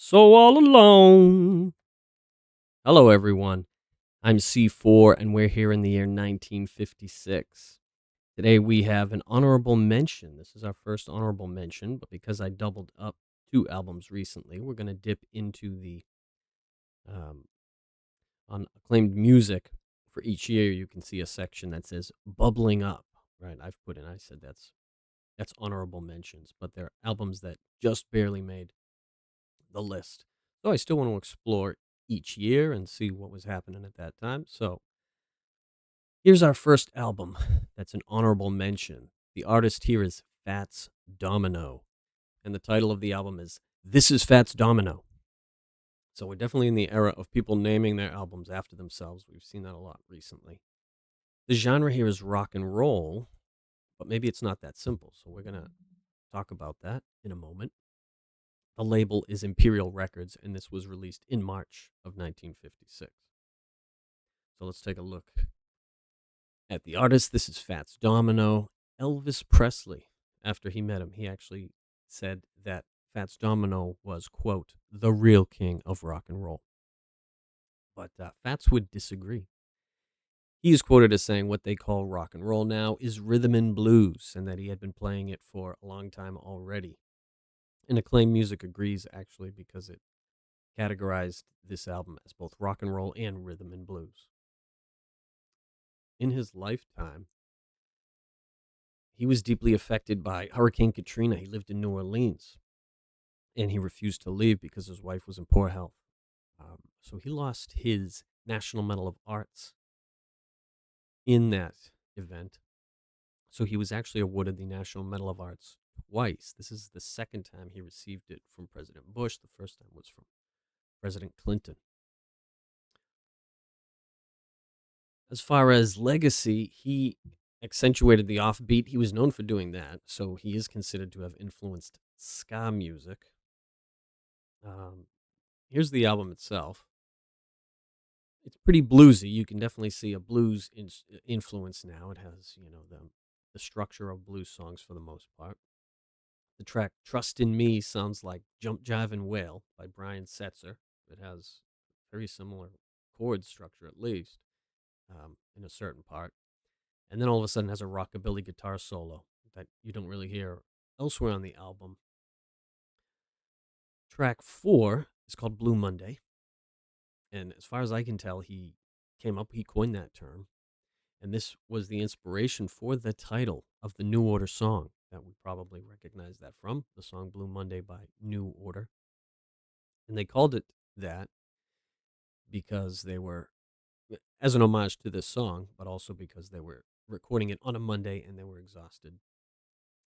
So all alone. Hello, everyone. I'm C4, and we're here in the year 1956. Today we have an honorable mention. This is our first honorable mention, but because I doubled up two albums recently, we're going to dip into the um, on acclaimed music. For each year, you can see a section that says "bubbling up." Right? I said that's honorable mentions, but they're albums that just barely made the list. So I still want to explore each year and see what was happening at that time. So here's our first album that's an honorable mention. The artist here is Fats Domino, and the title of the album is This is Fats Domino. So we're definitely in the era of people naming their albums after themselves. We've seen that a lot recently. The genre here is rock and roll, but maybe it's not that simple. So we're going to talk about that in a moment. The label is Imperial Records, and this was released in March of 1956. So let's take a look at the artist. This is Fats Domino. Elvis Presley, after he met him, he actually said that Fats Domino was, quote, the real king of rock and roll. But Fats would disagree. He is quoted as saying what they call rock and roll now is rhythm and blues, and that he had been playing it for a long time already. And Acclaimed Music agrees, actually, because it categorized this album as both rock and roll and rhythm and blues. In his lifetime, he was deeply affected by Hurricane Katrina. He lived in New Orleans, and he refused to leave because his wife was in poor health. So he lost his National Medal of Arts in that event. So he was actually awarded the National Medal of Arts twice. This is the second time he received it from President Bush. The first time was from President Clinton. As far as legacy, he accentuated the offbeat. He was known for doing that, so he is considered to have influenced ska music. Here's the album itself. It's pretty bluesy. You can definitely see a blues influence now. It has, the structure of blues songs for the most part. The track "Trust in Me" sounds like "Jump, Jive, and Wail" by Brian Setzer. It has very similar chord structure, at least, in a certain part. And then all of a sudden has a rockabilly guitar solo that you don't really hear elsewhere on the album. Track 4 is called Blue Monday. And as far as I can tell, he coined that term. And this was the inspiration for the title of the New Order song that we probably recognize that from, the song Blue Monday by New Order. And they called it that because they were, as an homage to this song, but also because they were recording it on a Monday and they were exhausted.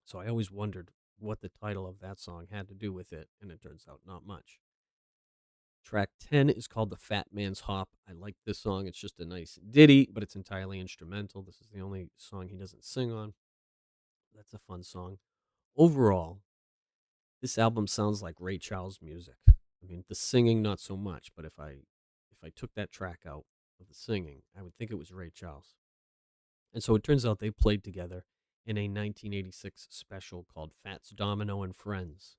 So I always wondered what the title of that song had to do with it, and it turns out not much. Track 10 is called The Fat Man's Hop. I like this song. It's just a nice ditty, but it's entirely instrumental. This is the only song he doesn't sing on. That's a fun song. Overall, this album sounds like Ray Charles music. I mean, the singing not so much, but if I took that track out of the singing, I would think it was Ray Charles. And so it turns out they played together in a 1986 special called Fats Domino and Friends,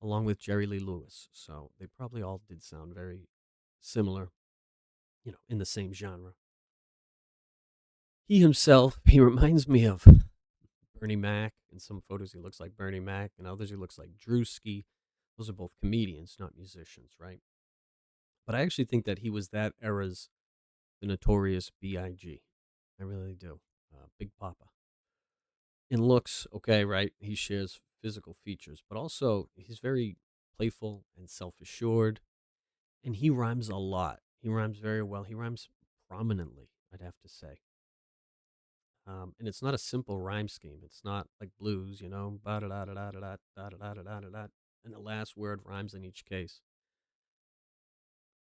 along with Jerry Lee Lewis. So they probably all did sound very similar, in the same genre. He himself, he reminds me of Bernie Mac. In some photos, he looks like Bernie Mac, and others, he looks like Drewski. Those are both comedians, not musicians, right? But I actually think that he was that era's the Notorious B.I.G. I really do. Big Papa. In looks, okay, right? He shares physical features, but also he's very playful and self assured, and he rhymes a lot. He rhymes very well. He rhymes prominently, I'd have to say. And it's not a simple rhyme scheme. It's not like blues, ba da da da da da da da da da da, and the last word rhymes in each case.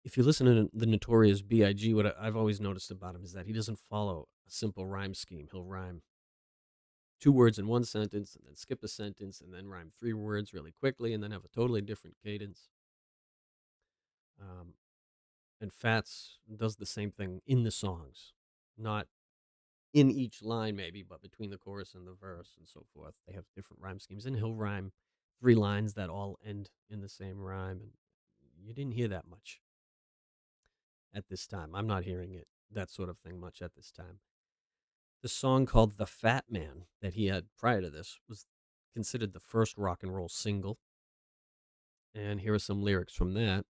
If you listen to the Notorious B.I.G., what I've always noticed about him is that he doesn't follow a simple rhyme scheme. He'll rhyme two words in one sentence and then skip a sentence and then rhyme three words really quickly and then have a totally different cadence. Um, and Fats does the same thing in the songs, not in each line maybe, but between the chorus and the verse and so forth. They have different rhyme schemes, and he'll rhyme three lines that all end in the same rhyme, and You didn't hear that much at this time. I'm not hearing it, that sort of thing, much at this time. The song called The Fat Man that he had prior to this was considered the first rock and roll single. And here are some lyrics from that.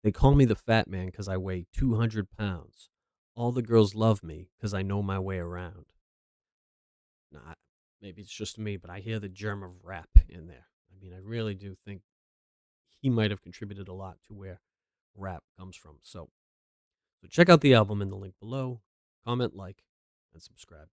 They call me the fat man because I weigh 200 pounds. All the girls love me because I know my way around. Nah, maybe it's just me, but I hear the germ of rap in there. I mean, I really do think he might have contributed a lot to where rap comes from. So check out the album in the link below, comment, like, and subscribe.